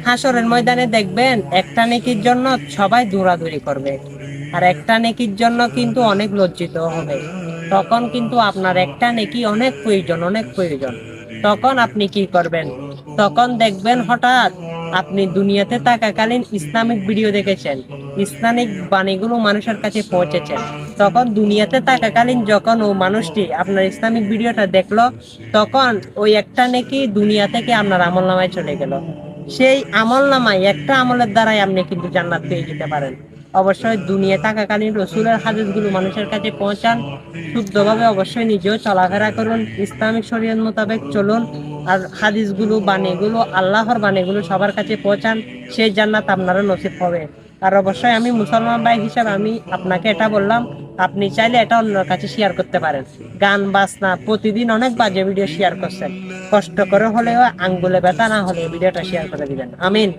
হাসরের ময়দানে দেখবেন একটা নেকির জন্য সবাই দৌড়াদৌড়ি করবে, আর একটা নেকির জন্য কিন্তু অনেক লজ্জিত হবে। তখন কিন্তু আপনার একটা নেকি অনেক প্রয়োজন, অনেক প্রয়োজন। তখন আপনি কি করবেন? তখন দেখবেন হঠাৎ আপনি দুনিয়াতে থাকাকালীন ইসলামিক ভিডিও দেখেছেন, ইসলামিক বাণীগুলো মানুষের কাছে পৌঁছেছেন। তখন দুনিয়াতে থাকাকালীন যখন ও মানুষটি আপনার ইসলামিক ভিডিওটা দেখলো, তখন ওই একটা নেকি দুনিয়া থেকে আপনার আমলনামায় চলে গেল। সেই আমলনামায় একটা আমলের দ্বারাই আপনি কিন্তু জান্নাত পেয়ে যেতে পারেন। অবশ্যই দুনিয়া থাকাকালীন রসুলের হাদিসগুলো মানুষের কাছে পৌঁছান, শুদ্ধভাবে অবশ্যই নিজেও চলাফেরা করুন, ইসলামিক শরীয়ত মোতাবেক চলুন, আর হাদিসগুলো বাণীগুলো আল্লাহর বাণীগুলো সবার কাছে পৌঁছান, সেই জান্নাত আপনারও নসিব হবে। আর অবশ্যই আমি মুসলমান ভাই হিসাবে আমি আপনাকে এটা বললাম, আপনি চাইলে এটা অন্যের কাছে শেয়ার করতে পারেন। গান বাজনা প্রতিদিন অনেক বাজে ভিডিও শেয়ার করছেন, কষ্ট করে হলেও আঙ্গুলে ব্যথা না হলে ভিডিওটা শেয়ার করে দিবেন। আমিন।